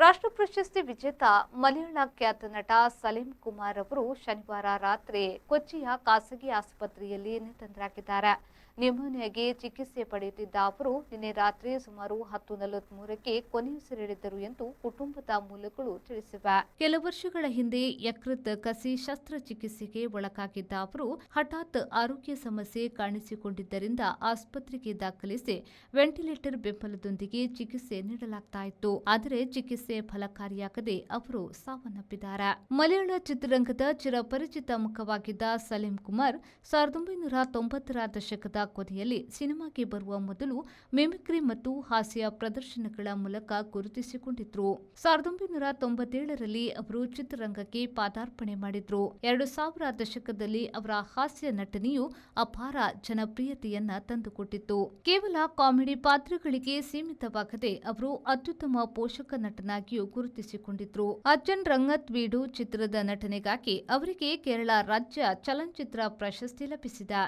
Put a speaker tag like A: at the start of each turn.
A: ರಾಷ್ಟ್ರ ಪ್ರಶಸ್ತಿ ವಿಜೇತ ಮಲಯಾಳ ಖ್ಯಾತ ನಟ ಸಲೀಂ ಕುಮಾರ್ ಅವರು ಶನಿವಾರ ರಾತ್ರಿ ಕೊಚ್ಚಿಯ ಖಾಸಗಿ ಆಸ್ಪತ್ರೆಯಲ್ಲಿ ನಿಧನರಾಗಿದ್ದಾರೆ. ನ್ಯೂಮೋನಿಯಾಗೆ ಚಿಕಿತ್ಸೆ ಪಡೆಯುತ್ತಿದ್ದ ಅವರು ನಿನ್ನೆ ರಾತ್ರಿ ಸುಮಾರು 10:43ಕ್ಕೆ ಕೊನೆಯುಸಿರೆಳೆದರು ಎಂದು ಕುಟುಂಬದ ಮೂಲಗಳು ತಿಳಿಸಿವೆ. ಕೆಲ ವರ್ಷಗಳ ಹಿಂದೆ ಯಕೃತ್ ಕಸಿ ಶಸ್ತ್ರಚಿಕಿತ್ಸೆಗೆ ಒಳಗಾಗಿದ್ದ ಅವರು ಹಠಾತ್ ಆರೋಗ್ಯ ಸಮಸ್ಯೆ ಕಾಣಿಸಿಕೊಂಡಿದ್ದರಿಂದ ಆಸ್ಪತ್ರೆಗೆ ದಾಖಲಿಸಿ ವೆಂಟಿಲೇಟರ್ ಬೆಂಬಲದೊಂದಿಗೆ ಚಿಕಿತ್ಸೆ ನೀಡಲಾಗ್ತಾ ಇತ್ತು. ಆದರೆ ಚಿಕಿತ್ಸೆ ಫಲಕಾರಿಯಾಗದೆ ಅವರು ಸಾವನ್ನಪ್ಪಿದ್ದಾರೆ. ಮಲಯಾಳ ಚಿತ್ರರಂಗದ ಚಿರಪರಿಚಿತ ಮುಖವಾಗಿದ್ದ ಸಲೀಂ ಕುಮಾರ್ 1990ರ ದಶಕದ ಕೊನೆಯಲ್ಲಿ ಸಿನಿಮಾಗೆ ಬರುವ ಮೊದಲು ಮಿಮಿಕ್ರಿ ಮತ್ತು ಹಾಸ್ಯ ಪ್ರದರ್ಶನಗಳ ಮೂಲಕ ಗುರುತಿಸಿಕೊಂಡಿದ್ರು. 1997ರಲ್ಲಿ ಅವರು ಚಿತ್ರರಂಗಕ್ಕೆ ಪಾದಾರ್ಪಣೆ ಮಾಡಿದ್ರು. 2000 ದಶಕದಲ್ಲಿ ಅವರ ಹಾಸ್ಯ ನಟನೆಯು ಅಪಾರ ಜನಪ್ರಿಯತೆಯನ್ನ ತಂದುಕೊಟ್ಟಿತ್ತು. ಕೇವಲ ಕಾಮಿಡಿ ಪಾತ್ರಗಳಿಗೆ ಸೀಮಿತವಾಗದೆ ಅವರು ಅತ್ಯುತ್ತಮ ಪೋಷಕ ನಟನಾಗಿಯೂ ಗುರುತಿಸಿಕೊಂಡಿದ್ರು. ಅಜ್ಜನ್ ರಂಗತ್ ವೀಡು ಚಿತ್ರದ ನಟನೆಗಾಗಿ ಅವರಿಗೆ ಕೇರಳ ರಾಜ್ಯ ಚಲನಚಿತ್ರ ಪ್ರಶಸ್ತಿ ಲಭಿಸಿದೆ.